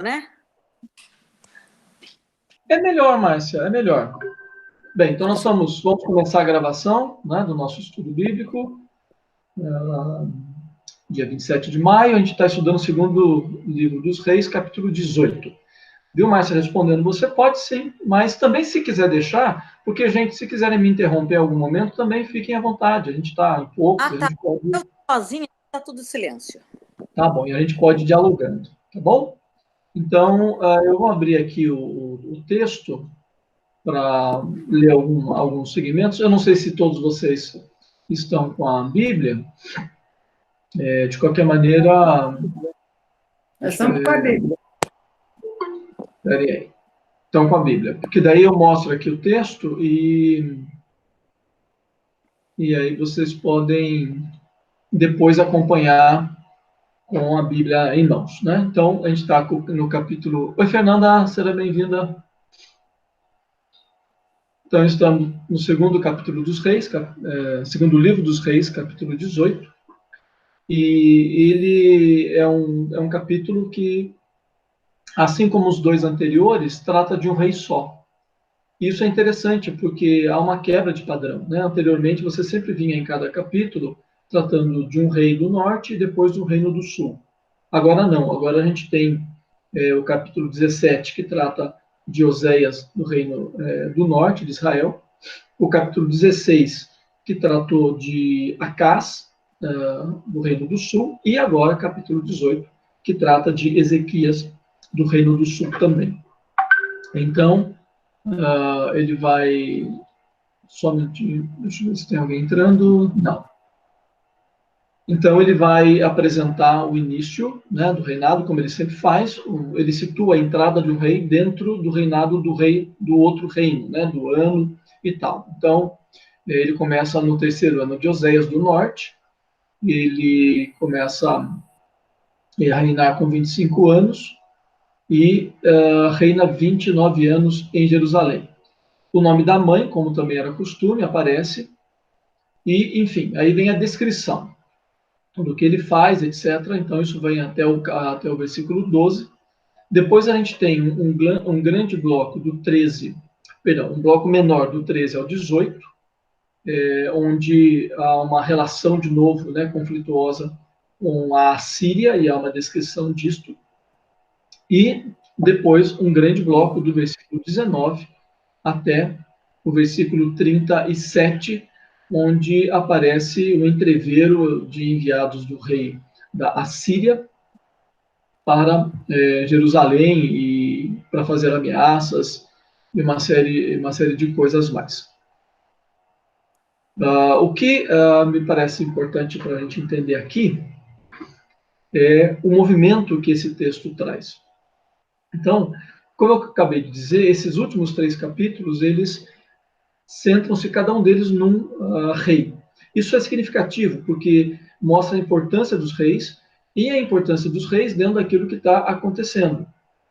né? É melhor, Márcia, é melhor. Bem, então vamos começar a gravação, né, do nosso estudo bíblico. Dia 27 de maio, a gente está estudando o segundo livro dos Reis, capítulo 18. Viu, Márcia, respondendo? Você pode sim, mas também se quiser deixar, porque, gente, se quiserem me interromper em algum momento, também fiquem à vontade. A gente está em poucos, Ah, a tá. gente pode... Eu sozinha, tá tudo silêncio. Tá bom, e a gente pode ir dialogando, tá bom? Então, eu vou abrir aqui o texto para ler alguns segmentos. Eu não sei se todos vocês estão com a Bíblia. De qualquer maneira, Estamos com a Bíblia. peraí, estão com a Bíblia. Porque daí eu mostro aqui o texto e aí vocês podem depois acompanhar com a Bíblia em mãos, né? Então, a gente está no capítulo... Oi, Fernanda, seja bem-vinda. Então, estamos no segundo capítulo dos Reis, segundo livro dos Reis, capítulo 18. E ele é um capítulo que, assim como os dois anteriores, trata de um rei só. Isso é interessante, porque há uma quebra de padrão, né? Anteriormente, você sempre vinha em cada capítulo tratando de um rei do norte e depois do reino do sul. Agora não, agora a gente tem o capítulo 17, que trata de Oséias do reino do norte de Israel, o capítulo 16, que tratou de Acás, do reino do sul, e agora capítulo 18, que trata de Ezequias do reino do sul também. Então, ele vai... Só um minutinho, deixa eu ver se tem alguém entrando. Não. Então, ele vai apresentar o início, né, do reinado, como ele sempre faz. Ele situa a entrada de um rei dentro do reinado do rei do outro reino, né, do ano e tal. Então, ele começa no terceiro ano de Oséias do norte. Ele começa a reinar com 25 anos e reina 29 anos em Jerusalém. O nome da mãe, como também era costume, aparece. E, enfim, aí vem a descrição do que ele faz, etc. Então, isso vem até o versículo 12. Depois a gente tem um grande bloco do 13, perdão, um bloco menor do 13 ao 18, onde há uma relação, de novo, né, conflituosa com a Síria, e há uma descrição disto. E depois um grande bloco do versículo 19 até o versículo 37, onde aparece o entreveiro de enviados do rei da Assíria para Jerusalém e para fazer ameaças e uma série de coisas mais. O que me parece importante para a gente entender aqui é o movimento que esse texto traz. Então, como eu acabei de dizer, esses últimos 3 capítulos, eles centram-se cada um deles num rei. Isso é significativo, porque mostra a importância dos reis e a importância dos reis dentro daquilo que está acontecendo.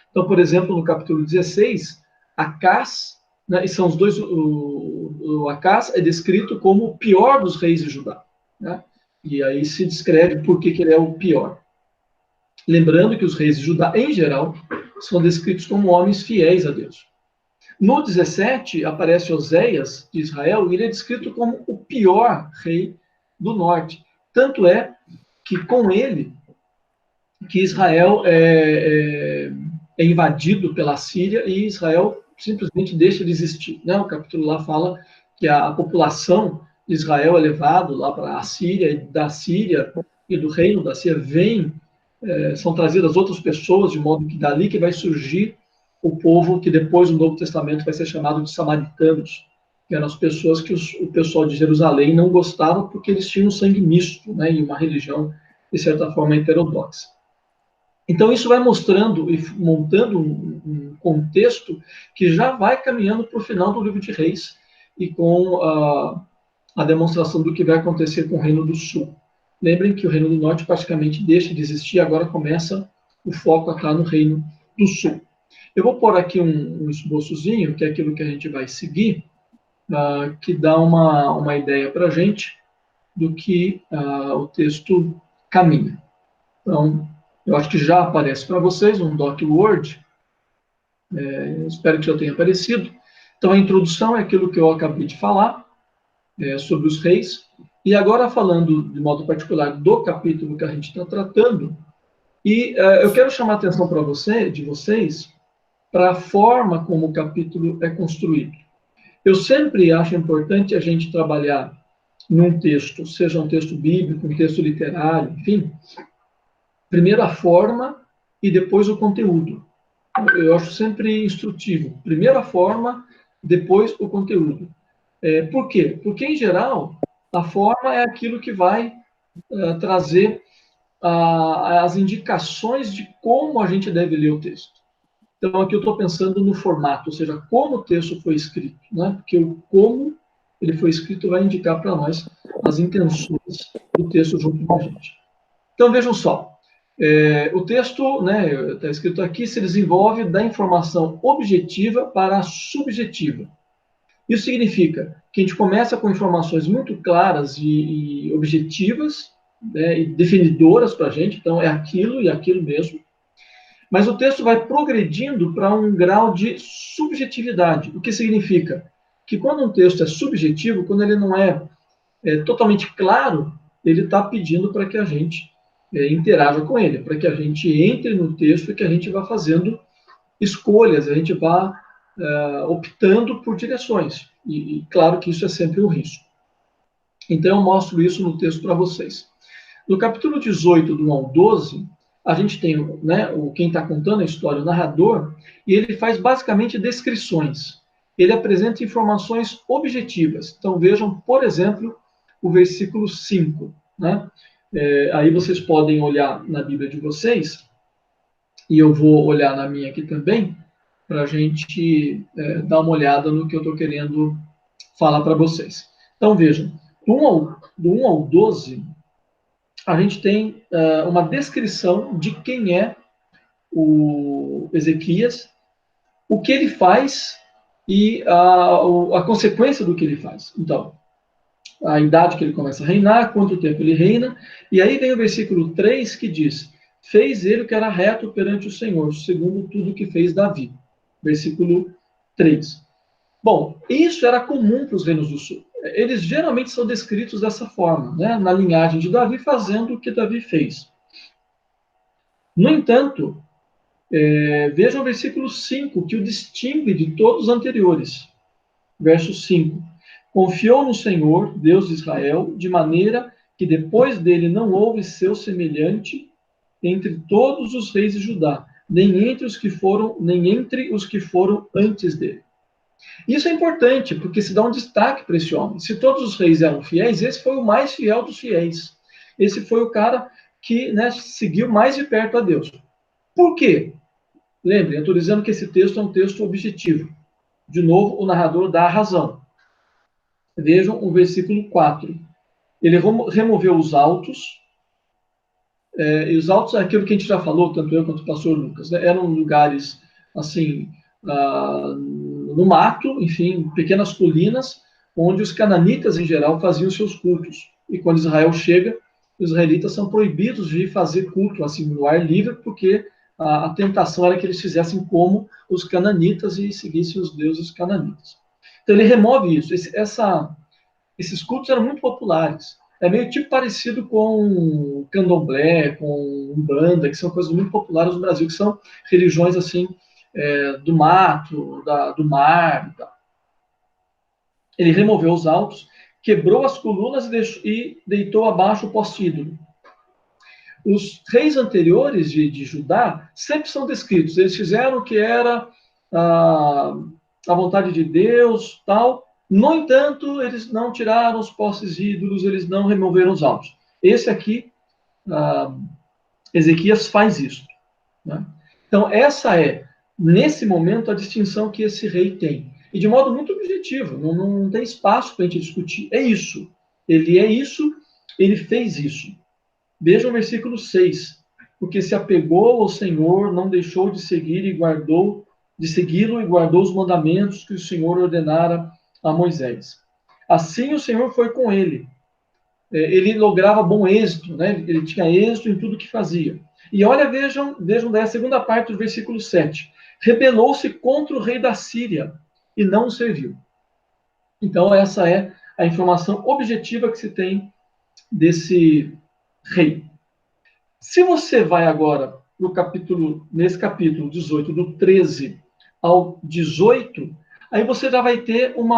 Então, por exemplo, no capítulo 16, Acás, né, e são os dois, o Acás é descrito como o pior dos reis de Judá, né? E aí se descreve por que ele é o pior. Lembrando que os reis de Judá, em geral, são descritos como homens fiéis a Deus. No 17, aparece Oséias de Israel, e ele é descrito como o pior rei do norte. Tanto é que com ele, que Israel é invadido pela Síria e Israel simplesmente deixa de existir, né? O capítulo lá fala que a população de Israel é levada lá para a Síria, e da Síria e do reino da Síria são trazidas outras pessoas, de modo que dali que vai surgir o povo que depois no Novo Testamento vai ser chamado de samaritanos, que eram as pessoas que o pessoal de Jerusalém não gostava porque eles tinham sangue misto, né, e uma religião, de certa forma, heterodoxa. Então, isso vai mostrando e montando um contexto que já vai caminhando para o final do livro de Reis e com a demonstração do que vai acontecer com o Reino do Sul. Lembrem que o Reino do Norte praticamente deixa de existir, agora começa o foco a estar no Reino do Sul. Eu vou pôr aqui um esboçozinho, que é aquilo que a gente vai seguir, que dá uma ideia para a gente do que o texto caminha. Então, Eu acho que já aparece para vocês um doc Word. Espero que já tenha aparecido. Então, a introdução é aquilo que eu acabei de falar, sobre os reis. E agora, falando de modo particular do capítulo que a gente está tratando, eu quero chamar a atenção para vocês, para a forma como o capítulo é construído. Eu sempre acho importante a gente trabalhar num texto, seja um texto bíblico, um texto literário, enfim, primeiro a forma e depois o conteúdo. Eu acho sempre instrutivo. Primeiro a forma, depois o conteúdo. Por quê? Porque, em geral, a forma é aquilo que vai trazer as indicações de como a gente deve ler o texto. Então, aqui eu estou pensando no formato, ou seja, como o texto foi escrito, né? Porque o como ele foi escrito vai indicar para nós as intenções do texto junto com a gente. Então, vejam só, o texto, né, está escrito aqui, se desenvolve da informação objetiva para a subjetiva. Isso significa que a gente começa com informações muito claras e objetivas, né, e definidoras para a gente, então é aquilo e aquilo mesmo. Mas o texto vai progredindo para um grau de subjetividade, o que significa que quando um texto é subjetivo, quando ele não é totalmente claro, ele está pedindo para que a gente interaja com ele, para que a gente entre no texto e que a gente vá fazendo escolhas, a gente vá optando por direções. E claro que isso é sempre um risco. Então eu mostro isso no texto para vocês. No capítulo 18, do 1 ao 12, a gente tem, né, quem está contando a história, o narrador, e ele faz basicamente descrições. Ele apresenta informações objetivas. Então vejam, por exemplo, o versículo 5. Né? Aí vocês podem olhar na Bíblia de vocês, e eu vou olhar na minha aqui também, para a gente dar uma olhada no que eu estou querendo falar para vocês. Então vejam, do 1 ao 12, a gente tem uma descrição de quem é o Ezequias, o que ele faz e a consequência do que ele faz. Então, a idade que ele começa a reinar, quanto tempo ele reina, e aí vem o versículo 3 que diz: fez ele o que era reto perante o Senhor, segundo tudo que fez Davi. Versículo 3. Bom, isso era comum para os reinos do sul. Eles geralmente são descritos dessa forma, né? Na linhagem de Davi, fazendo o que Davi fez. No entanto, veja o versículo 5, que o distingue de todos os anteriores. Verso 5. Confiou no Senhor, Deus de Israel, de maneira que depois dele não houve seu semelhante entre todos os reis de Judá, nem entre os que foram antes dele. Isso é importante, porque se dá um destaque para esse homem. Se todos os reis eram fiéis, esse foi o mais fiel dos fiéis. Esse foi o cara que, né, seguiu mais de perto a Deus. Por quê? Lembrem, eu estou dizendo que esse texto é um texto objetivo. De novo, o narrador dá a razão. Vejam o versículo 4. Ele removeu os altos, e os altos é aquilo que a gente já falou, tanto eu quanto o pastor Lucas, né? Eram lugares, assim, no mato, enfim, pequenas colinas, onde os cananitas, em geral, faziam seus cultos. E quando Israel chega, os israelitas são proibidos de fazer culto, assim, no ar livre, porque a tentação era que eles fizessem como os cananitas e seguissem os deuses cananitas. Então ele remove isso. Esses cultos eram muito populares. É meio tipo parecido com candomblé, com umbanda, que são coisas muito populares no Brasil, que são religiões assim do mato, do mar e tal. Ele removeu os altos, quebrou as colunas e deitou abaixo o poste-ídolo. Os reis anteriores de Judá sempre são descritos. Eles fizeram o que era a vontade de Deus, tal. No entanto, eles não tiraram os postes ídolos, eles não removeram os altos. Esse aqui, Ezequias faz isso. Né? Então, essa é, nesse momento, a distinção que esse rei tem. E de modo muito objetivo, não tem espaço para a gente discutir. É isso. Ele é isso, ele fez isso. Veja o versículo 6. Porque se apegou ao Senhor, não deixou de segui-lo e guardou os mandamentos que o Senhor ordenara a Moisés. Assim o Senhor foi com ele. Ele lograva bom êxito, né? Ele tinha êxito em tudo que fazia. E olha, vejam daí a segunda parte do versículo 7. Rebelou-se contra o rei da Síria e não o serviu. Então, essa é a informação objetiva que se tem desse rei. Se você vai agora no nesse capítulo 18, do 13 ao 18, aí você já vai ter um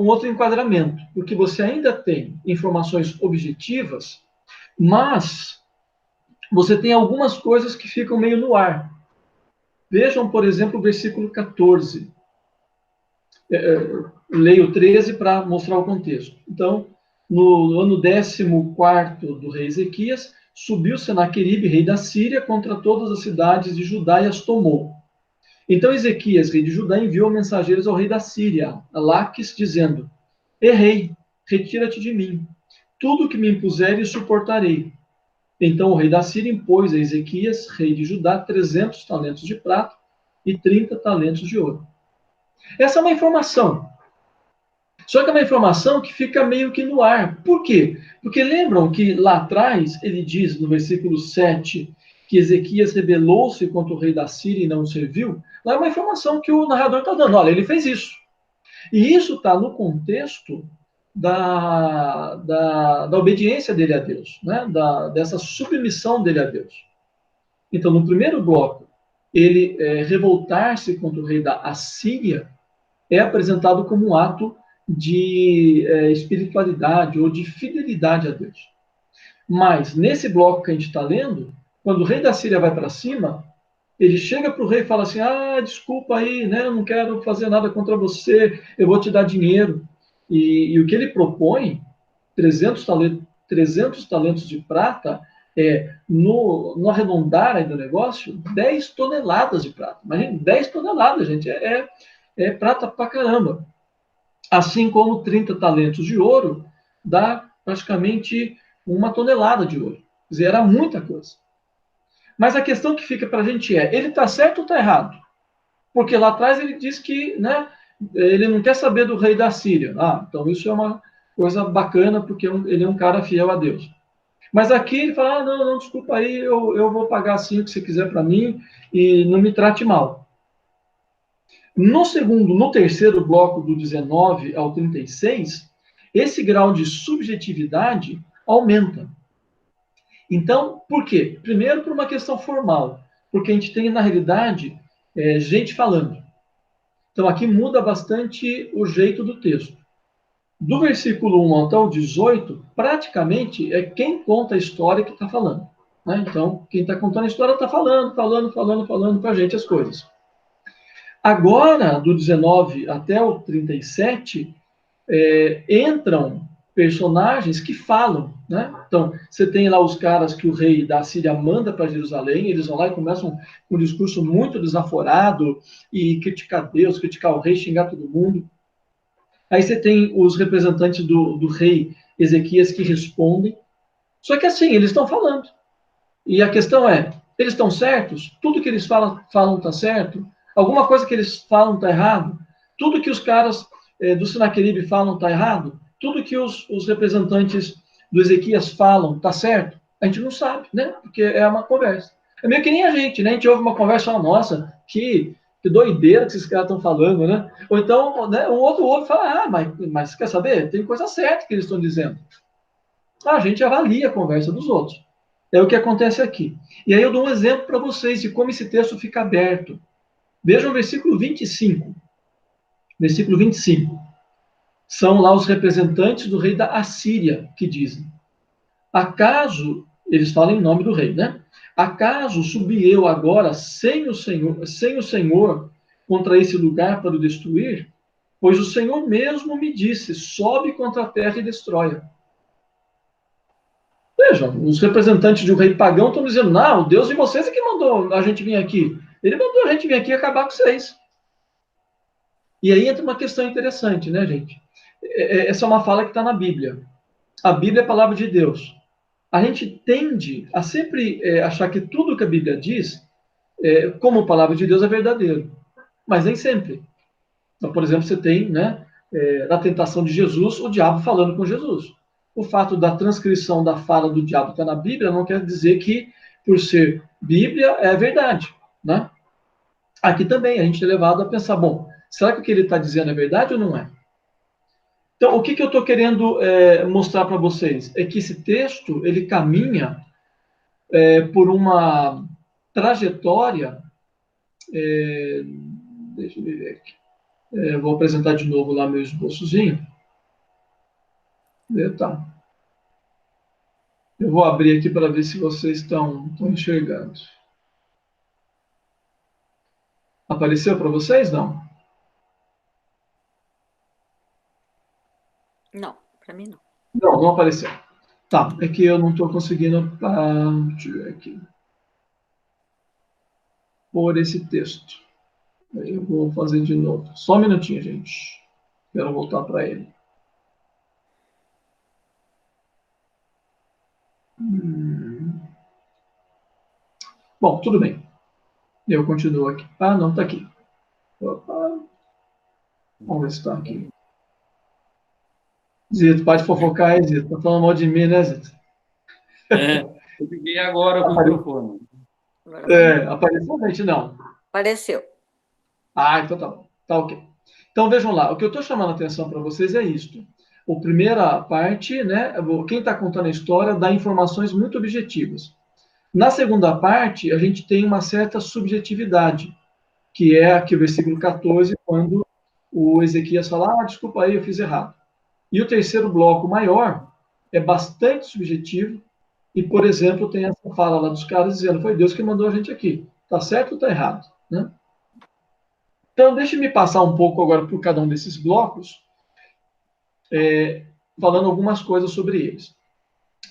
outro enquadramento, porque você ainda tem informações objetivas, mas você tem algumas coisas que ficam meio no ar. Vejam, por exemplo, o versículo 14. Leio o 13 para mostrar o contexto. Então, no ano 14º do rei Ezequias, subiu Senaqueribe, rei da Síria, contra todas as cidades de Judá e as tomou. Então Ezequias, rei de Judá, enviou mensageiros ao rei da Síria, a Laques, dizendo: Errei, retira-te de mim. Tudo que me impuseres suportarei. Então o rei da Síria impôs a Ezequias, rei de Judá, 300 talentos de prata e 30 talentos de ouro. Essa é uma informação. Só que é uma informação que fica meio que no ar. Por quê? Porque lembram que lá atrás ele diz no versículo 7 que Ezequias rebelou-se contra o rei da Síria e não serviu? Lá é uma informação que o narrador está dando. Olha, ele fez isso. E isso está no contexto da obediência dele a Deus, né? Dessa submissão dele a Deus. Então, no primeiro bloco, ele revoltar-se contra o rei da Assíria é apresentado como um ato de espiritualidade ou de fidelidade a Deus. Mas, nesse bloco que a gente está lendo, quando o rei da Síria vai para cima, ele chega para o rei e fala assim: desculpa aí, né, eu não quero fazer nada contra você, eu vou te dar dinheiro. E o que ele propõe, 300 talentos de prata, no arredondar aí do negócio, 10 toneladas de prata. Imagina, 10 toneladas, gente, é prata pra caramba. Assim como 30 talentos de ouro dá praticamente 1 tonelada de ouro. Quer dizer, era muita coisa. Mas a questão que fica para a gente ele está certo ou está errado? Porque lá atrás ele diz que, né, ele não quer saber do rei da Síria. Então isso é uma coisa bacana, porque ele é um cara fiel a Deus. Mas aqui ele fala: não, desculpa aí, eu vou pagar assim o que você quiser para mim e não me trate mal. No terceiro bloco, do 19 ao 36, esse grau de subjetividade aumenta. Então, por quê? Primeiro, por uma questão formal, porque a gente tem, na realidade, gente falando. Então, aqui muda bastante o jeito do texto. Do versículo 1 até o 18, praticamente é quem conta a história que está falando. Né? Então, quem está contando a história está falando para a gente as coisas. Agora, do 19 até o 37, entram personagens que falam, né? Então, você tem lá os caras que o rei da Síria manda para Jerusalém, eles vão lá e começam um discurso muito desaforado e criticar Deus, criticar o rei, xingar todo mundo. Aí você tem os representantes do rei Ezequias que respondem. Só que assim, eles estão falando. E a questão eles estão certos? Tudo que eles falam está certo? Alguma coisa que eles falam está errado? Tudo que os caras do Senaqueribe falam está errado? Tudo que os representantes do Ezequias falam está certo? A gente não sabe, né? Porque é uma conversa. É meio que nem a gente, né? A gente ouve uma conversa e fala: nossa, que doideira que esses caras estão falando, né? Ou então, né, o outro ouve e fala: mas quer saber? Tem coisa certa que eles estão dizendo. A gente avalia a conversa dos outros. É o que acontece aqui. E aí eu dou um exemplo para vocês de como esse texto fica aberto. Vejam o versículo 25. Versículo 25. São lá os representantes do rei da Assíria que dizem: acaso, eles falam em nome do rei, né? Acaso subi eu agora sem o Senhor contra esse lugar para o destruir? Pois o Senhor mesmo me disse: sobe contra a terra e destrói. Vejam, os representantes de um rei pagão estão dizendo: não, o Deus de vocês é que mandou a gente vir aqui. Ele mandou a gente vir aqui e acabar com vocês. E aí entra uma questão interessante, né, gente? Essa é uma fala que está na Bíblia. A Bíblia é a palavra de Deus. A gente tende a sempre achar que tudo que a Bíblia diz, como palavra de Deus, é verdadeiro. Mas nem sempre. Então, por exemplo, você tem, né, na tentação de Jesus, o diabo falando com Jesus. o fato da transcrição da fala do diabo estar na Bíblia não quer dizer que, por ser Bíblia, é verdade, né? Aqui também a gente é levado a pensar, bom, será que o que ele está dizendo é verdade ou não é? Então, o que eu estou querendo mostrar para vocês é que esse texto, ele caminha por uma trajetória, deixa eu ver aqui, vou apresentar de novo lá meu esboçozinho. Tá. Eu vou abrir aqui para ver se vocês estão enxergando. Apareceu para vocês, não? Não, para mim não. Não apareceu. Tá, é que eu não estou conseguindo deixa eu ver aqui, pôr esse texto. Eu vou fazer de novo. Só um minutinho, gente. Quero voltar para ele. Bom, tudo bem. Eu continuo aqui. Ah, não, está aqui. Opa. Vamos ver se está aqui. Zito, pode fofocar aí, Zito. Tá falando mal de mim, né, Zito? Eu liguei agora com o microfone. Aparentemente não. Apareceu. Ah, então tá bom. Tá ok. Então vejam lá, o que eu estou chamando a atenção para vocês é isto. A primeira parte, né? Quem está contando a história dá informações muito objetivas. Na segunda parte, a gente tem uma certa subjetividade, que é aqui o versículo 14, quando o Ezequias fala, desculpa aí, eu fiz errado. E o terceiro bloco maior é bastante subjetivo, e, por exemplo, tem essa fala lá dos caras dizendo, foi Deus que mandou a gente aqui. Tá certo ou tá errado? Né? Então, deixe-me passar um pouco agora por cada um desses blocos, falando algumas coisas sobre eles.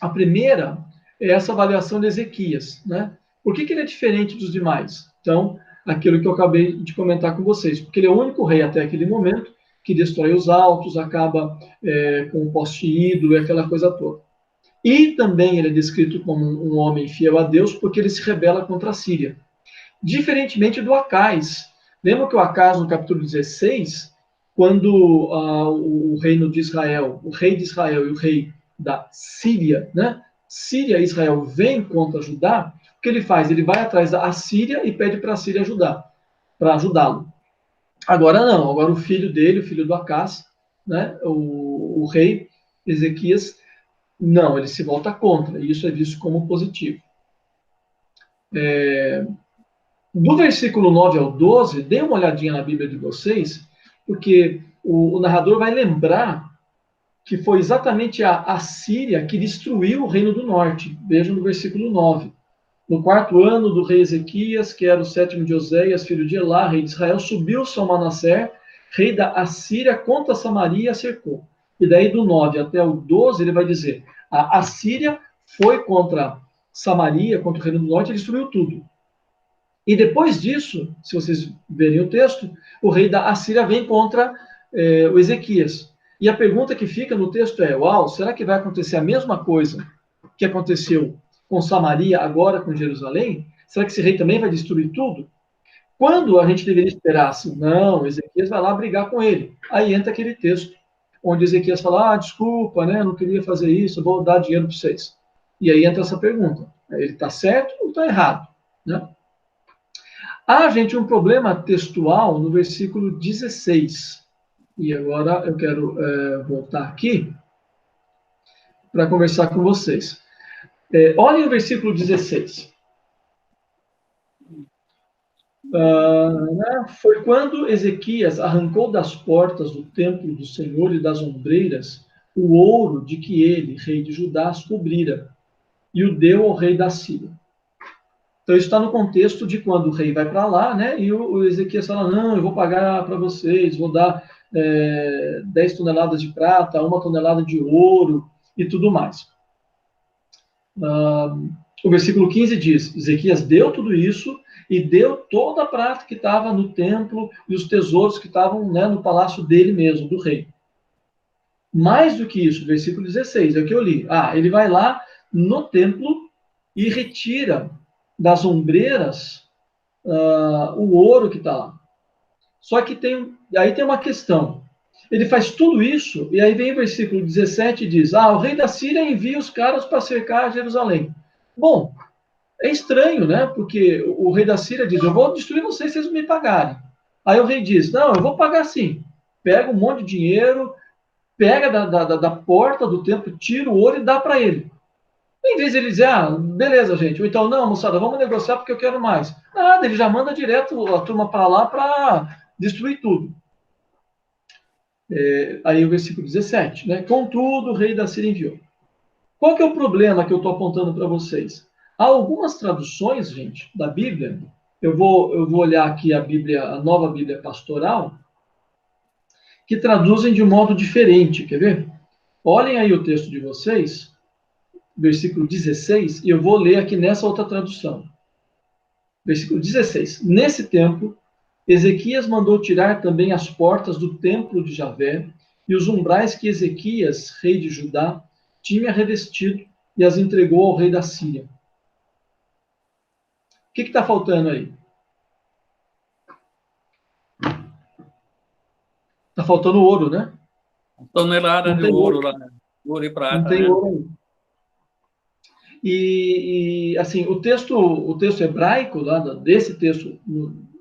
A primeira é essa avaliação de Ezequias, né? Por que ele é diferente dos demais? Então, aquilo que eu acabei de comentar com vocês, porque ele é o único rei até aquele momento que destrói os altos, acaba com o poste ídolo e aquela coisa toda. E também ele é descrito como um homem fiel a Deus, porque ele se rebela contra a Síria. Diferentemente do Acais. Lembra que o Acais, no capítulo 16, quando o reino de Israel, o rei de Israel e o rei da Síria, né? Síria e Israel vêm contra Judá, o que ele faz? Ele vai atrás da Síria e pede para a Síria para ajudá-lo. Agora não, agora o filho dele, o filho do Acás, né? O rei Ezequias, não, ele se volta contra, e isso é visto como positivo. Do versículo 9 ao 12, dê uma olhadinha na Bíblia de vocês, porque o narrador vai lembrar que foi exatamente a Síria que destruiu o reino do norte. Vejam no versículo 9. No quarto ano do rei Ezequias, que era o sétimo de Oséias, filho de Elá, rei de Israel, subiu São Manassés, rei da Assíria, contra Samaria e a cercou. E daí do 9 até o 12, ele vai dizer, a Assíria foi contra Samaria, contra o reino do norte, e destruiu tudo. E depois disso, se vocês verem o texto, o rei da Assíria vem contra o Ezequias. E a pergunta que fica no texto é, será que vai acontecer a mesma coisa que aconteceu com Samaria, agora com Jerusalém? Será que esse rei também vai destruir tudo? Quando a gente deveria esperar assim, não, Ezequias vai lá brigar com ele. Aí entra aquele texto, onde Ezequias fala, desculpa, né, não queria fazer isso, eu vou dar dinheiro para vocês. E aí entra essa pergunta, ele está certo ou está errado? Né? Gente, um problema textual no versículo 16. E agora eu quero voltar aqui para conversar com vocês. Olhem o versículo 16. Foi quando Ezequias arrancou das portas do templo do Senhor e das ombreiras o ouro de que ele, rei de Judá, as cobrira, e o deu ao rei da Síria. Então, isso está no contexto de quando o rei vai para lá, né? E o Ezequias fala, não, eu vou pagar para vocês, vou dar 10 toneladas de prata, 1 tonelada de ouro e tudo mais. O versículo 15 diz, Ezequias deu tudo isso e deu toda a prata que estava no templo e os tesouros que estavam, né, no palácio dele mesmo, do rei. Mais do que isso, versículo 16, é o que eu li. Ele vai lá no templo e retira das ombreiras o ouro que está lá. Só que aí tem uma questão. Ele faz tudo isso, e aí vem o versículo 17 e diz, o rei da Síria envia os caras para cercar Jerusalém. Bom, é estranho, né? Porque o rei da Síria diz, eu vou destruir vocês se vocês me pagarem. Aí o rei diz, não, eu vou pagar sim. Pega um monte de dinheiro, pega da porta do templo, tira o ouro e dá para ele. Em vez de ele dizer, beleza, gente, ou então, não, moçada, vamos negociar porque eu quero mais. Nada, ele já manda direto a turma para lá para destruir tudo. Aí o versículo 17, né? Contudo, o rei da Síria enviou. Qual que é o problema que eu estou apontando para vocês? Há algumas traduções, gente, da Bíblia. Eu vou olhar aqui a Bíblia, a Nova Bíblia Pastoral, que traduzem de um modo diferente. Quer ver? Olhem aí o texto de vocês, versículo 16, e eu vou ler aqui nessa outra tradução. Versículo 16. Nesse tempo, Ezequias mandou tirar também as portas do templo de Javé e os umbrais que Ezequias, rei de Judá, tinha revestido e as entregou ao rei da Síria. O que está faltando aí? Está faltando ouro, né? Tonelada de ouro lá, ouro e prata. Não tem né? ouro aí. E assim, o texto hebraico, lá desse texto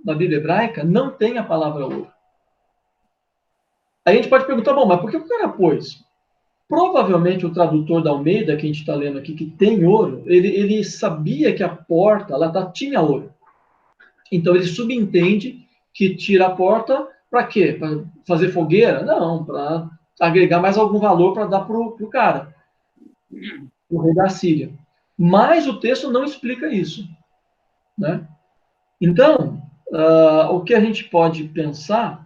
da Bíblia hebraica, não tem a palavra ouro. Aí a gente pode perguntar, bom, mas por que o cara pôs? Provavelmente o tradutor da Almeida, que a gente está lendo aqui, que tem ouro, ele sabia que a porta lá tinha ouro. Então ele subentende que tira a porta para quê? Para fazer fogueira? Não, para agregar mais algum valor para dar para o cara, o rei da Síria. Mas o texto não explica isso, né? Então, o que a gente pode pensar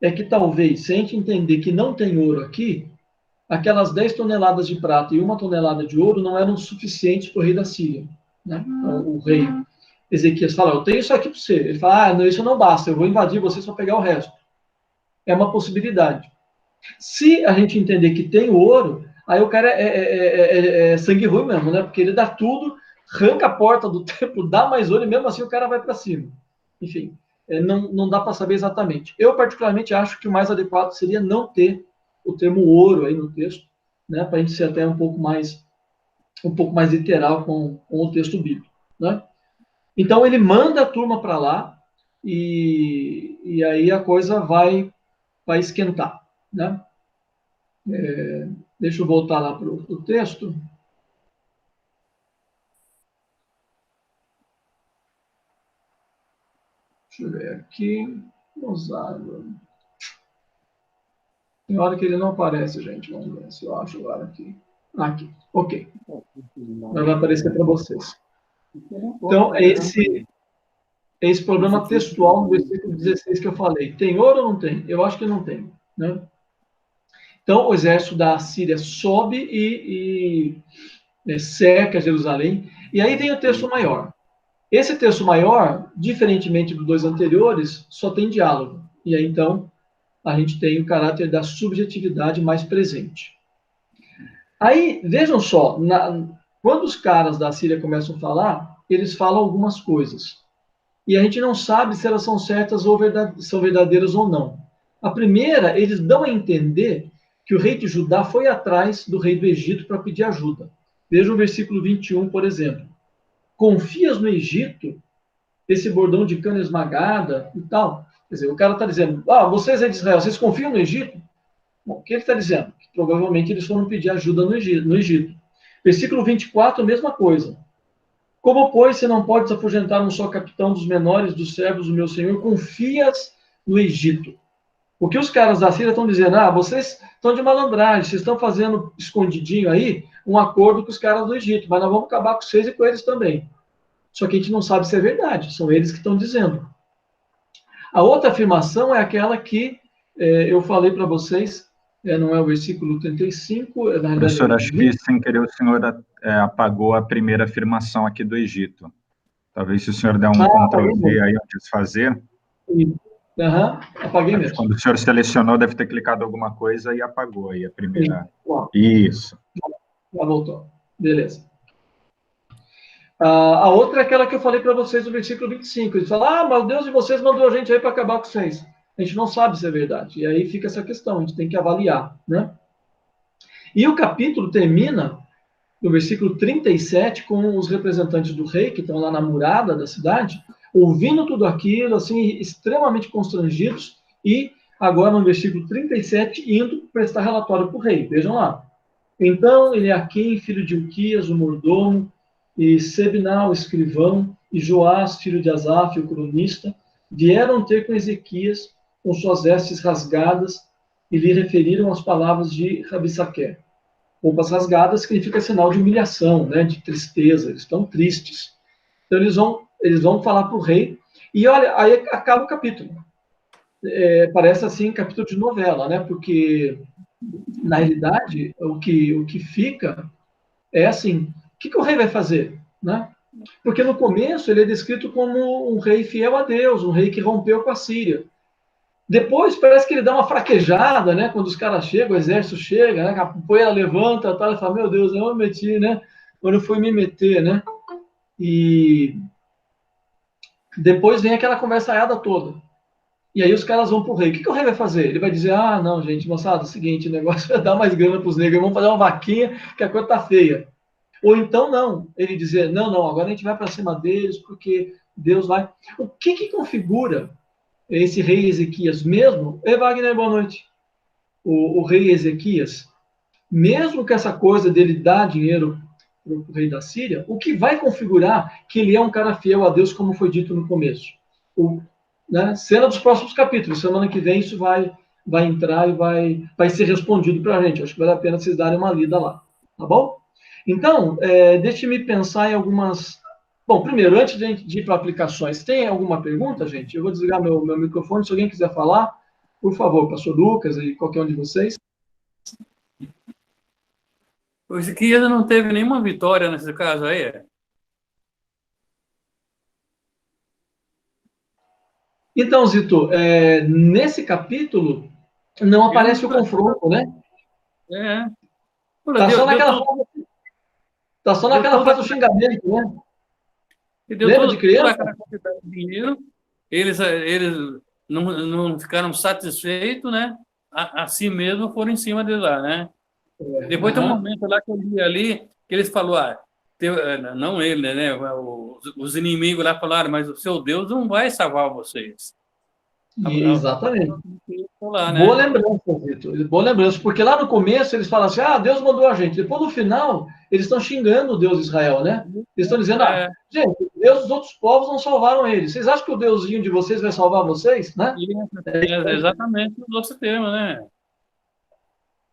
é que talvez, se a gente entender que não tem ouro aqui, aquelas 10 toneladas de prata e 1 tonelada de ouro não eram suficientes para o rei da Síria, né? Então, o rei Ezequias fala, eu tenho isso aqui para você. Ele fala, não, isso não basta, eu vou invadir vocês para pegar o resto. É uma possibilidade. Se a gente entender que tem ouro, aí o cara é sangue ruim mesmo, né? Porque ele dá tudo, arranca a porta do templo, dá mais ouro e mesmo assim o cara vai para cima. Enfim, não dá para saber exatamente. Eu, particularmente, acho que o mais adequado seria não ter o termo ouro aí no texto, né? Para a gente ser até um pouco mais literal com o texto bíblico, né? Então ele manda a turma para lá e aí a coisa vai esquentar, né? Deixa eu voltar lá para o texto. Deixa eu ver aqui. Gonzalo. Tem hora que ele não aparece, gente. Vamos ver se eu acho agora aqui. Aqui, ok. Vai aparecer para vocês. Então, é esse problema textual no versículo 16 que eu falei. Tem ouro ou não tem? Eu acho que não tem, né? Então, o exército da Síria sobe e cerca Jerusalém. E aí vem o texto maior. Esse texto maior, diferentemente dos dois anteriores, só tem diálogo. E aí, então, a gente tem o caráter da subjetividade mais presente. Aí, vejam só, quando os caras da Síria começam a falar, eles falam algumas coisas. E a gente não sabe se elas são certas ou são verdadeiras ou não. A primeira, eles dão a entender que o rei de Judá foi atrás do rei do Egito para pedir ajuda. Veja o versículo 21, por exemplo. Confias no Egito? Esse bordão de cana esmagada e tal. Quer dizer, o cara está dizendo, vocês é de Israel, vocês confiam no Egito? Bom, o que ele está dizendo? Que provavelmente eles foram pedir ajuda no Egito. Versículo 24, a mesma coisa. Como, pois, você não pode afugentar um só capitão dos menores dos servos do meu senhor? Confias no Egito. O que os caras da Síria estão dizendo? Vocês estão de malandragem, vocês estão fazendo escondidinho aí um acordo com os caras do Egito, mas nós vamos acabar com vocês e com eles também. Só que a gente não sabe se é verdade, são eles que estão dizendo. A outra afirmação é aquela que eu falei para vocês, não é o versículo 35, na verdade, professor, acho que sem querer o senhor apagou a primeira afirmação aqui do Egito. Talvez se o senhor der um Ctrl V aí antes de fazer. Apaguei mesmo. Quando o senhor selecionou, deve ter clicado alguma coisa e apagou aí a primeira. Isso. Já voltou. Beleza. A outra é aquela que eu falei para vocês no versículo 25. Eles falam, mas o Deus de vocês mandou a gente aí para acabar com vocês. A gente não sabe se é verdade. E aí fica essa questão, a gente tem que avaliar, né? E o capítulo termina no versículo 37 com os representantes do rei, que estão lá na murada da cidade, ouvindo tudo aquilo, assim, extremamente constrangidos, e agora no versículo 37, indo prestar relatório para o rei. Vejam lá. Então, Eliaquim, filho de Uquias, o mordomo, e Sebna, o escrivão, e Joás, filho de Asaf, o cronista, vieram ter com Ezequias, com suas vestes rasgadas, e lhe referiram as palavras de Rabissaquer. Roupas rasgadas significa sinal de humilhação, né, de tristeza, eles estão tristes. Então, eles vão falar para o rei, e olha, aí acaba o capítulo. Parece assim, capítulo de novela, né, porque, na realidade, o que fica é assim, o que o rei vai fazer, né? Porque no começo ele é descrito como um rei fiel a Deus, um rei que rompeu com a Síria. Depois parece que ele dá uma fraquejada, né? Quando os caras chegam, o exército chega, né? A poeira levanta, tal, ele fala, meu Deus, eu me meti, né? Quando eu fui me meter, né? E depois vem aquela conversaiada toda. E aí os caras vão pro rei. O que o rei vai fazer? Ele vai dizer, ah, não, gente, moçada, é o seguinte, o negócio é dar mais grana pros negros, vamos fazer uma vaquinha, que a coisa tá feia. Ou então não, ele dizer, não, agora a gente vai para cima deles, porque Deus vai... O que configura esse rei Ezequias mesmo? Wagner, boa noite. O rei Ezequias, mesmo que essa coisa dele dar dinheiro para o rei da Síria, o que vai configurar que ele é um cara fiel a Deus, como foi dito no começo? Né, cena dos próximos capítulos. Semana que vem isso vai entrar e vai ser respondido para a gente. Acho que vale a pena vocês darem uma lida lá. Tá bom? Então, deixe-me pensar em algumas... Bom, primeiro, antes de a gente ir para aplicações, tem alguma pergunta, gente? Eu vou desligar meu microfone, se alguém quiser falar, por favor, pastor Lucas e qualquer um de vocês. O Ezequias não teve nenhuma vitória nesse caso aí? Então, Zito, nesse capítulo não aparece o confronto, né? Tá só naquela fase do xingamento, né? E deu Lembra de criança? toda aquela quantidade de dinheiro, eles não ficaram satisfeitos, né? Assim mesmo foram em cima de lá, né? Depois tem um momento lá que eu li ali, que eles falaram, não ele, né? Os inimigos lá falaram, mas o seu Deus não vai salvar vocês. Exatamente. Lá, né? Boa lembrança, Vitor. Boa lembrança, porque lá no começo eles falam assim, Deus mandou a gente. Depois, no final, eles estão xingando o Deus de Israel, né? Eles estão dizendo, gente, Deus dos outros povos não salvaram eles. Vocês acham que o Deusinho de vocês vai salvar vocês, né? Exatamente o nosso tema, né?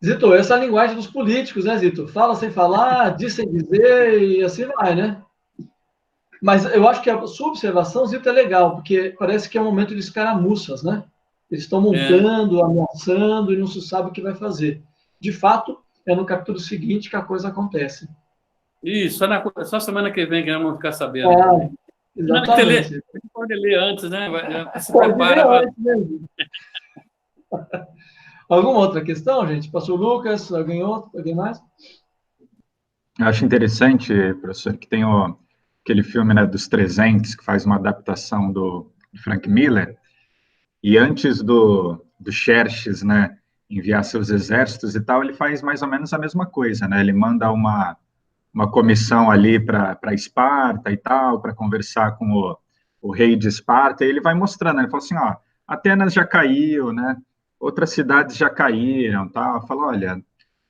Zito, essa é a linguagem dos políticos, né, Zito? Fala sem falar, diz sem dizer, e assim vai, né? Mas eu acho que a sua observação, Zito, é legal, porque parece que é um momento de escaramuças, né? Eles estão montando, ameaçando e não se sabe o que vai fazer. De fato, é no capítulo seguinte que a coisa acontece. Isso, só semana que vem que nós vamos ficar sabendo. Exatamente. Você pode ler antes, né? Se prepara. Alguma outra questão, gente? Pastor Lucas, alguém mais? Eu acho interessante, professor, que tem aquele filme, né, dos 300, que faz uma adaptação do Frank Miller, e antes do Xerxes, né, enviar seus exércitos e tal, ele faz mais ou menos a mesma coisa, né? Ele manda uma comissão ali para Esparta e tal, para conversar com o rei de Esparta, e ele vai mostrando, ele fala assim, Atenas já caiu, né? Outras cidades já caíram, tal. Fala, olha,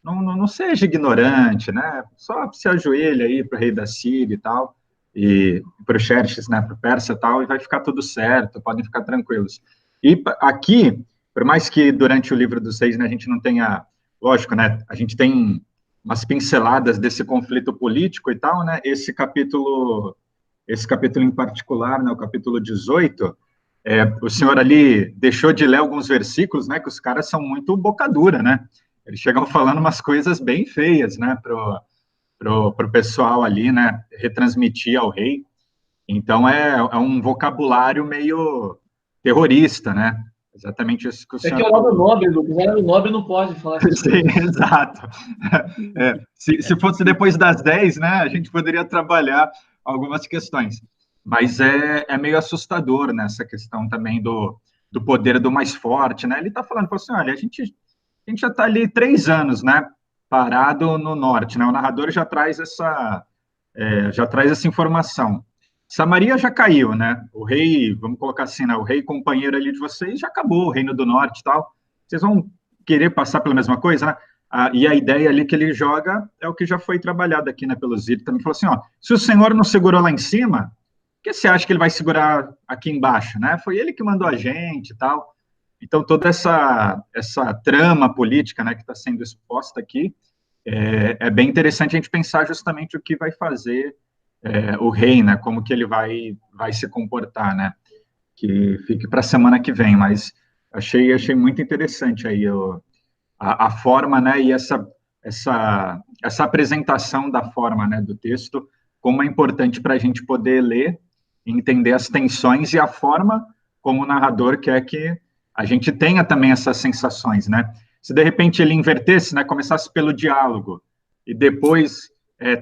não seja ignorante, né? Só se ajoelha aí para o rei da Síria e tal, e para o Xerxes, né, para o Persa e tal, e vai ficar tudo certo, podem ficar tranquilos. E aqui, por mais que durante o livro dos Reis, né, a gente não tenha, lógico, né, a gente tem umas pinceladas desse conflito político e tal, né, esse capítulo em particular, né, o capítulo 18, o senhor ali deixou de ler alguns versículos, né, que os caras são muito boca dura, né, eles chegam falando umas coisas bem feias, né, pro pessoal ali, né, retransmitir ao rei. Então, é um vocabulário meio terrorista, né? Exatamente isso que o senhor... É que é o lado nobre, Lucas. O nobre não pode falar isso. Sim, exato. Se fosse depois das 10, né, a gente poderia trabalhar algumas questões. Mas é meio assustador, né, essa questão também do poder do mais forte, né? Ele está falando assim, olha, a gente já está ali 3 anos, né, parado no norte, né? O narrador já traz essa informação. Samaria já caiu, né? O rei, vamos colocar assim, né? O rei companheiro ali de vocês já acabou, o reino do norte e tal. Vocês vão querer passar pela mesma coisa, né? E a ideia ali que ele joga é o que já foi trabalhado aqui, né, pelo Zito. Também falou assim, ó, se o Senhor não segurou lá em cima, por que você acha que ele vai segurar aqui embaixo, né? Foi ele que mandou a gente e tal. Então, toda essa trama política, né, que está sendo exposta aqui, é bem interessante a gente pensar justamente o que vai fazer o rei, né, como que ele vai se comportar, né, que fique para a semana que vem, mas achei muito interessante aí a forma, né, e essa apresentação da forma, né, do texto, como é importante para a gente poder ler, entender as tensões e a forma como o narrador quer que a gente tenha também essas sensações, né? Se de repente ele invertesse, né, começasse pelo diálogo e depois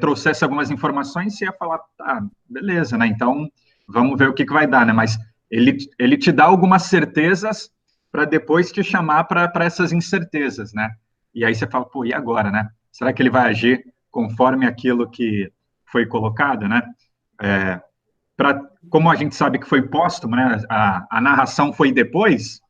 trouxesse algumas informações, você ia falar, tá, beleza, né? Então vamos ver o que vai dar, né? Mas ele te dá algumas certezas para depois te chamar para essas incertezas, né? E aí você fala, pô, e agora, né? Será que ele vai agir conforme aquilo que foi colocado, né? Como a gente sabe que foi póstumo, né? A narração foi depois,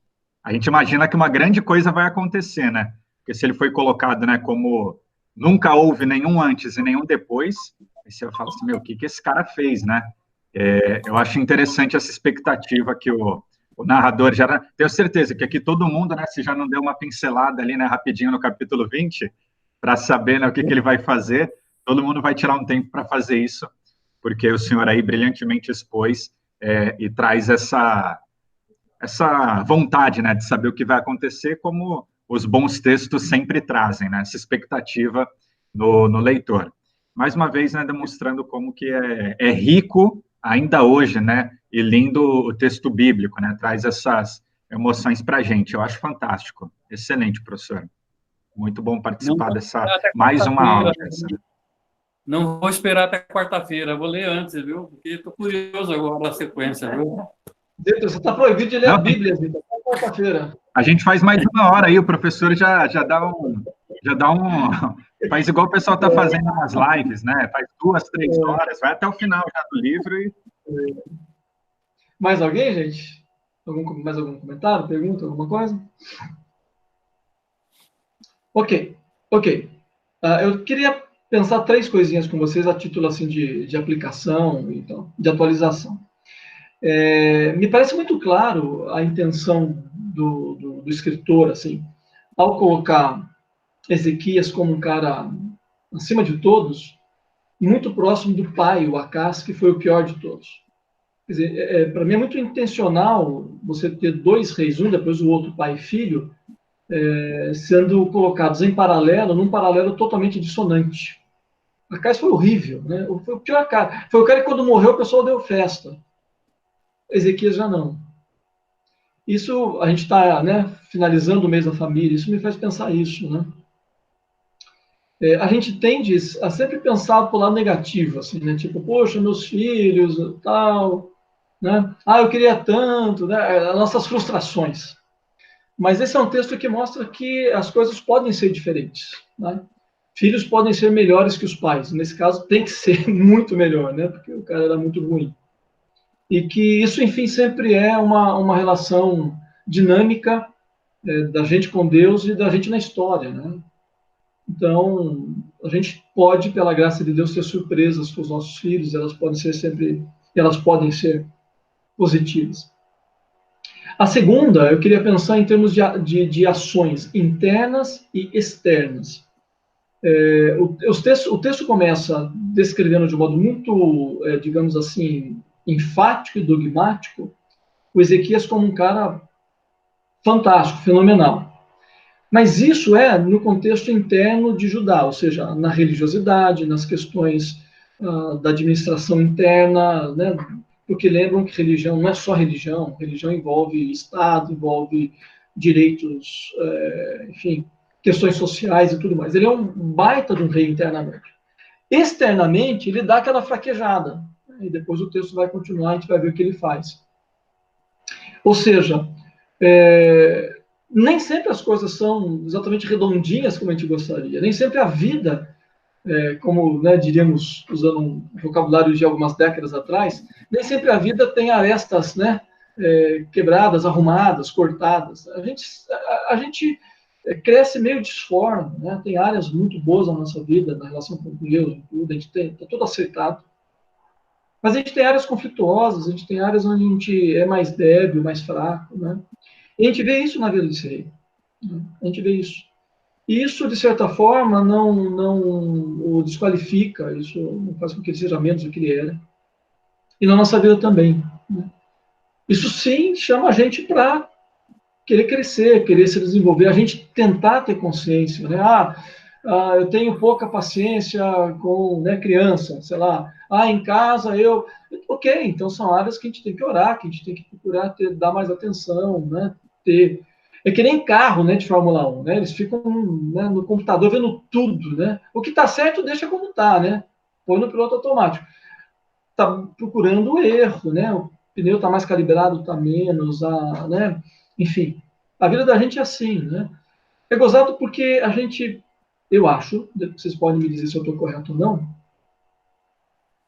a gente imagina que uma grande coisa vai acontecer, né? Porque se ele foi colocado, né, como nunca houve nenhum antes e nenhum depois, aí você fala assim, meu, o que esse cara fez, né? Eu acho interessante essa expectativa que o narrador já... Tenho certeza que aqui todo mundo, né, se já não deu uma pincelada ali, né, rapidinho no capítulo 20, para saber, né, o que ele vai fazer, todo mundo vai tirar um tempo para fazer isso, porque o senhor aí brilhantemente expôs e traz essa vontade, né, de saber o que vai acontecer, como os bons textos sempre trazem, né, essa expectativa no leitor. Mais uma vez, né, demonstrando como que é rico ainda hoje, né, e lindo o texto bíblico, né, traz essas emoções para a gente. Eu acho fantástico. Excelente, professor. Muito bom participar dessa mais uma aula. Não vou esperar até quarta-feira, vou ler antes, viu? Porque estou curioso agora da sequência, viu? Vitor, você está proibido de ler a Bíblia, Vitor, até quarta-feira. A gente faz mais uma hora aí, o professor já dá um... Faz igual o pessoal está fazendo nas lives, né? Faz 2, 3 horas, vai até o final já do livro e... Mais alguém, gente? Mais algum comentário, pergunta, alguma coisa? Ok. Eu queria pensar 3 coisinhas com vocês a título assim, de aplicação, então, de atualização. Me parece muito claro a intenção do escritor, assim, ao colocar Ezequias como um cara acima de todos, muito próximo do pai, o Acás, que foi o pior de todos. Quer dizer, para mim é muito intencional você ter 2 reis, um depois o outro, pai e filho, sendo colocados em paralelo, num paralelo totalmente dissonante. Acás foi horrível, né? Foi o pior cara. Foi o cara que quando morreu o pessoal deu festa. Ezequias já não. Isso, a gente está, né, finalizando o mês da família, isso me faz pensar isso, né? A gente tende a sempre pensar pro lado negativo, assim, né? Tipo, poxa, meus filhos, tal, né? Eu queria tanto, né? As nossas frustrações. Mas esse é um texto que mostra que as coisas podem ser diferentes, né? Filhos podem ser melhores que os pais. Nesse caso, tem que ser muito melhor, né? Porque o cara era muito ruim. E que isso, enfim, sempre é uma relação dinâmica da gente com Deus e da gente na história, né? Então, a gente pode, pela graça de Deus, ter surpresas com os nossos filhos, elas podem ser positivas. A segunda, eu queria pensar em termos de ações internas e externas. O texto começa descrevendo de um modo muito, digamos assim, enfático e dogmático o Ezequias como um cara fantástico, fenomenal. Mas isso é no contexto interno de Judá, ou seja, na religiosidade, nas questões da administração interna, né? Porque lembram que religião não é só religião, religião envolve Estado, envolve direitos, enfim, questões sociais e tudo mais. Ele é um baita de um rei internamente. Externamente, ele dá aquela fraquejada, e depois o texto vai continuar, a gente vai ver o que ele faz. Ou seja, Nem sempre as coisas são exatamente redondinhas como a gente gostaria. Nem sempre a vida, como, né, diríamos, usando um vocabulário de algumas décadas atrás, nem sempre a vida tem arestas, né, quebradas, arrumadas, cortadas. A gente cresce meio disforme, né? Tem áreas muito boas na nossa vida, na relação com Deus, tudo, a gente está tudo acertado. Mas a gente tem áreas conflituosas, a gente tem áreas onde a gente é mais débil, mais fraco, né? E a gente vê isso na vida desse rei. Né? A gente vê isso. E isso, de certa forma, não o desqualifica, isso não faz com que ele seja menos do que ele era. E na nossa vida também. Né? Isso sim chama a gente para querer crescer, querer se desenvolver, a gente tentar ter consciência, né? Eu tenho pouca paciência com, né, criança, sei lá. Em casa eu... Ok, então são áreas que a gente tem que orar, que a gente tem que procurar dar mais atenção, né? É que nem carro, né, de Fórmula 1, né? Eles ficam, né, no computador vendo tudo, né? O que está certo deixa como está, né? Põe no piloto automático. Está procurando o erro, né? O pneu está mais calibrado, está menos, né? Enfim, a vida da gente é assim, né? É gozado porque a gente, eu acho, vocês podem me dizer se eu estou correto ou não,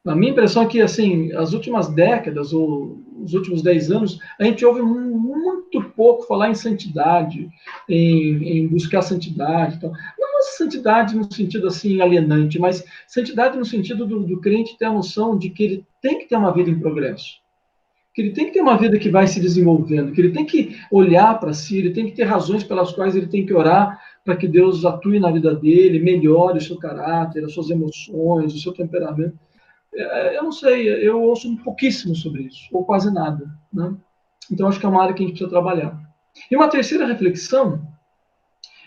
a minha impressão é que, assim, as últimas décadas, ou os últimos 10 anos, a gente ouve muito pouco falar em santidade, em buscar santidade. Então, não santidade no sentido, assim, alienante, mas santidade no sentido do crente ter a noção de que ele tem que ter uma vida em progresso, que ele tem que ter uma vida que vai se desenvolvendo, que ele tem que olhar para si, ele tem que ter razões pelas quais ele tem que orar para que Deus atue na vida dele, melhore o seu caráter, as suas emoções, o seu temperamento. Eu não sei, eu ouço pouquíssimo sobre isso, ou quase nada. Né? Então, acho que é uma área que a gente precisa trabalhar. E uma terceira reflexão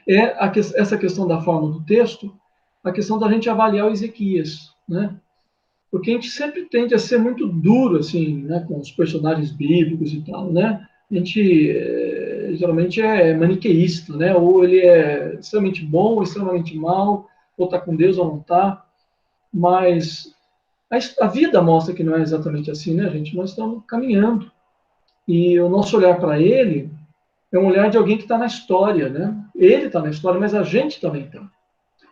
é essa questão da forma do texto, a questão da gente avaliar o Ezequias, né? Porque a gente sempre tende a ser muito duro, assim, né, com os personagens bíblicos e tal, né? A gente geralmente é maniqueísta, né? Ou ele é extremamente bom, ou extremamente mal, ou está com Deus ou não está. Mas a vida mostra que não é exatamente assim, né, gente? Nós estamos caminhando. E o nosso olhar para ele é um olhar de alguém que está na história, né? Ele está na história, mas a gente também está.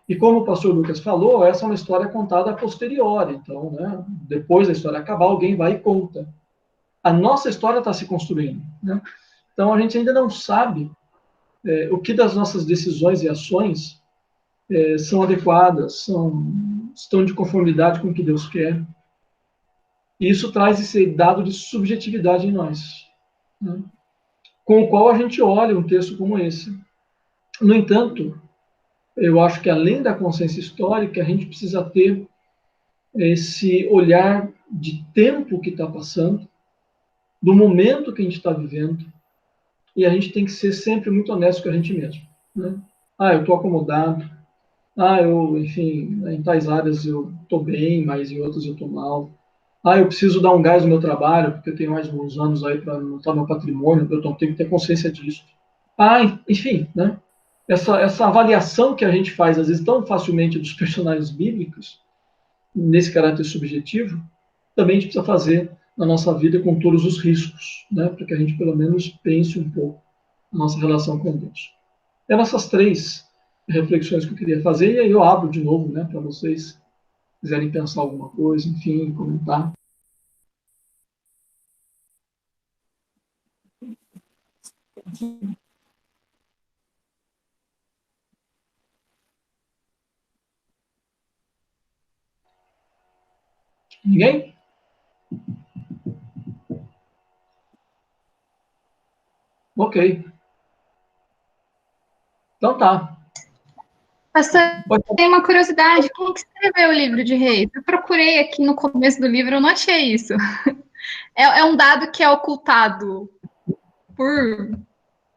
E como o pastor Lucas falou, essa é uma história contada a posteriori. Então, né, depois da história acabar, alguém vai e conta. A nossa história está se construindo. Né? Então, a gente ainda não sabe o que das nossas decisões e ações são adequadas, estão de conformidade com o que Deus quer. E isso traz esse dado de subjetividade em nós, né? Com o qual a gente olha um texto como esse. No entanto, eu acho que além da consciência histórica, a gente precisa ter esse olhar de tempo que está passando, do momento que a gente está vivendo, e a gente tem que ser sempre muito honesto com a gente mesmo. Né? Eu estou acomodado. Enfim, em tais áreas eu estou bem, mas em outras eu estou mal. Eu preciso dar um gás no meu trabalho, porque eu tenho mais uns anos aí para montar meu patrimônio, eu tenho que ter consciência disso. Enfim, né? Essa avaliação que a gente faz, às vezes, tão facilmente dos personagens bíblicos, nesse caráter subjetivo, também a gente precisa fazer na nossa vida com todos os riscos, né? Para que a gente, pelo menos, pense um pouco na nossa relação com Deus. Eram essas três reflexões que eu queria fazer, e aí eu abro de novo, né, para vocês quiserem pensar alguma coisa, enfim, comentar. Ninguém? Ok. Então tá. Pastor, tem uma curiosidade. Quem que escreveu o livro de Reis? Eu procurei aqui no começo do livro, eu não achei isso. É um dado que é ocultado por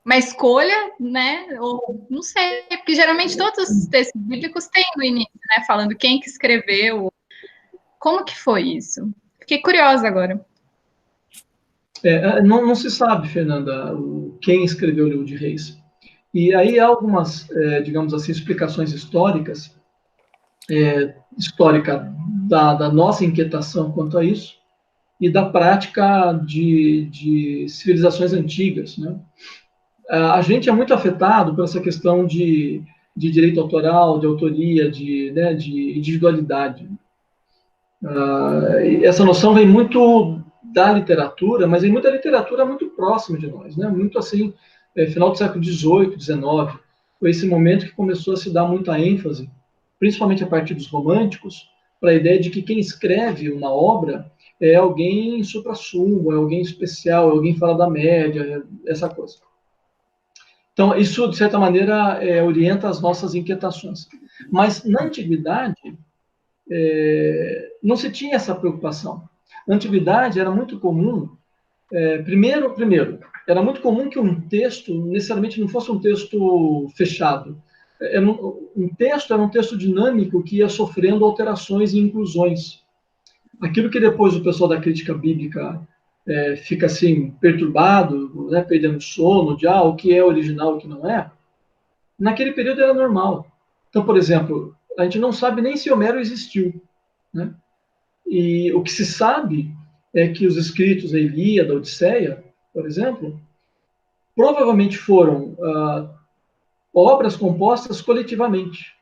uma escolha, né? Ou não sei, porque geralmente todos os textos bíblicos têm no início, né? Falando quem que escreveu. Como que foi isso? Fiquei curiosa agora. Não se sabe, Fernanda, quem escreveu o livro de Reis. E aí há algumas, digamos assim, explicações históricas, histórica da nossa inquietação quanto a isso, e da prática de civilizações antigas, né? A gente é muito afetado por essa questão de direito autoral, de autoria, de individualidade. Essa noção vem muito da literatura, mas vem muita literatura muito próxima de nós, né? Muito assim, final do século XVIII, XIX, foi esse momento que começou a se dar muita ênfase, principalmente a partir dos românticos, para a ideia de que quem escreve uma obra é alguém supra-sumo, é alguém especial, é alguém fora da média, essa coisa. Então, isso, de certa maneira, orienta as nossas inquietações. Mas, na antiguidade, não se tinha essa preocupação. Na antiguidade, era muito comum, primeiro, era muito comum que um texto, necessariamente, não fosse um texto fechado. Um texto era um texto dinâmico que ia sofrendo alterações e inclusões. Aquilo que depois o pessoal da crítica bíblica fica assim, perturbado, né, perdendo sono, de o que é original e o que não é, naquele período era normal. Então, por exemplo, a gente não sabe nem se Homero existiu, né? E o que se sabe é que os escritos da Ilíada, da Odisseia, por exemplo, provavelmente foram obras compostas coletivamente,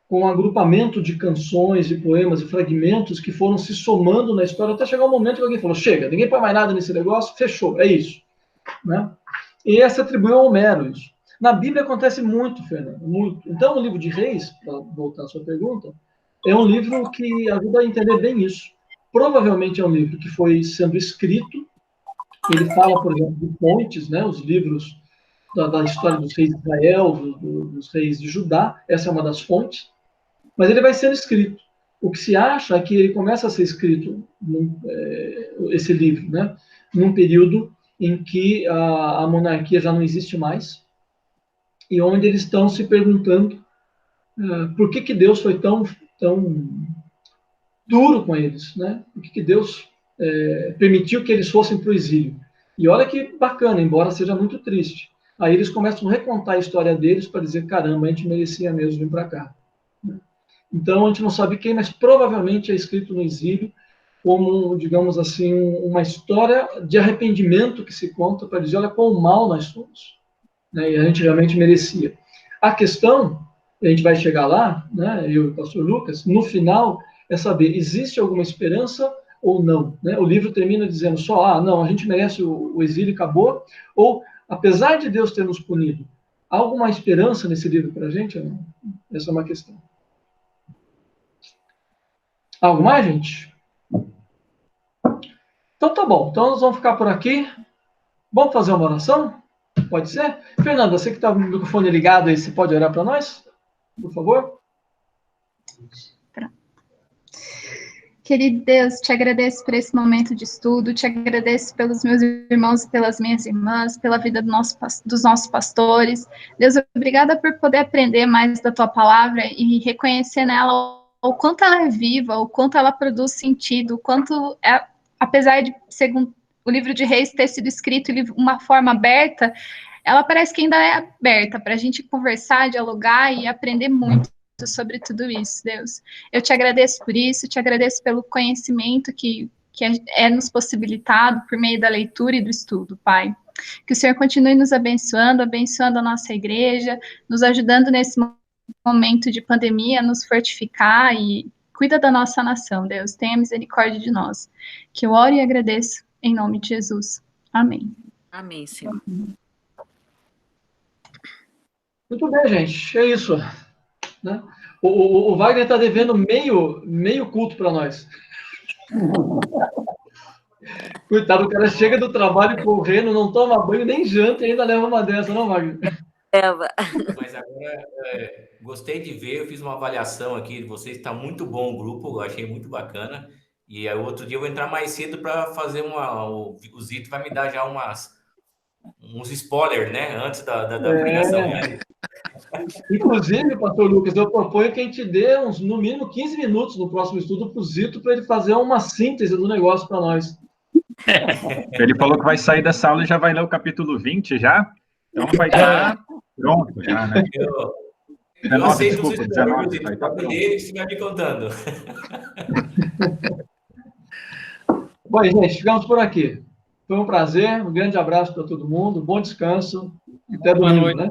com um agrupamento de canções e poemas e fragmentos que foram se somando na história até chegar um momento que alguém falou, chega, ninguém põe mais nada nesse negócio, fechou, é isso. Né? E essa atribuiu a Homero isso. Na Bíblia acontece muito, Fernando, muito. Então, o livro de Reis, para voltar à sua pergunta, é um livro que ajuda a entender bem isso. Provavelmente é um livro que foi sendo escrito, ele fala, por exemplo, de fontes, né, os livros da história dos reis de Israel, dos reis de Judá, essa é uma das fontes, mas ele vai sendo escrito. O que se acha é que ele começa a ser escrito, esse livro, né, num período em que a monarquia já não existe mais, e onde eles estão se perguntando por que Deus foi tão duro com eles, né? Por que Deus permitiu que eles fossem para o exílio. E olha que bacana, embora seja muito triste. Aí eles começam a recontar a história deles para dizer, caramba, a gente merecia mesmo vir para cá. Então, a gente não sabe quem, mas provavelmente é escrito no exílio como, digamos assim, uma história de arrependimento que se conta para dizer, olha quão mal nós somos. Né? E a gente realmente merecia. A questão, a gente vai chegar lá, né, eu e o pastor Lucas, no final, é saber, existe alguma esperança ou não? Né? O livro termina dizendo só, não, a gente merece o exílio e acabou, ou, apesar de Deus ter nos punido, há alguma esperança nesse livro para a gente ou não? Essa é uma questão. Algo mais, gente? Então tá bom. Então nós vamos ficar por aqui. Vamos fazer uma oração? Pode ser? Fernanda, você que está com o microfone ligado aí, você pode orar para nós? Por favor. Querido Deus, te agradeço por esse momento de estudo, te agradeço pelos meus irmãos e pelas minhas irmãs, pela vida dos nossos pastores. Deus, obrigada por poder aprender mais da tua palavra e reconhecer nela o quanto ela é viva, o quanto ela produz sentido, o quanto, apesar de, segundo o livro de Reis ter sido escrito de uma forma aberta, ela parece que ainda é aberta para a gente conversar, dialogar e aprender muito sobre tudo isso, Deus. Eu te agradeço por isso, te agradeço pelo conhecimento que é nos possibilitado por meio da leitura e do estudo, Pai. Que o Senhor continue nos abençoando a nossa igreja, nos ajudando nesse momento de pandemia, nos fortificar e cuida da nossa nação, Deus. Tenha misericórdia de nós. Que eu oro e agradeço em nome de Jesus. Amém. Amém, Senhor. Muito bem, gente. É isso. Né? O Wagner está devendo meio culto para nós. Coitado, o cara chega do trabalho correndo, não toma banho, nem janta e ainda leva uma dessa, não, Wagner? Leva. Mas agora, gostei de ver, eu fiz uma avaliação aqui de vocês, está muito bom o grupo, eu achei muito bacana. E aí, outro dia eu vou entrar mais cedo para fazer o Zito vai me dar já uns spoilers, né? Antes da pregação. Né? Inclusive, pastor Lucas, eu proponho que a gente dê no mínimo 15 minutos no próximo estudo para o Zito para ele fazer uma síntese do negócio para nós. Ele falou que vai sair dessa aula e já vai ler o capítulo 20 já. Então vai estar pronto já, né? Eu aceito os spoilers, você vai me contando. Bom, gente, ficamos por aqui. Foi um prazer, um grande abraço para todo mundo, bom descanso e até domingo, né?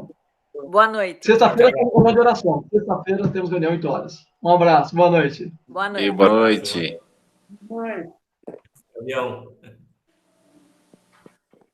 Boa noite. Sexta-feira temos reunião de oração. Sexta-feira temos reunião 8 horas. Um abraço, boa noite. Boa noite. E boa noite. Reunião.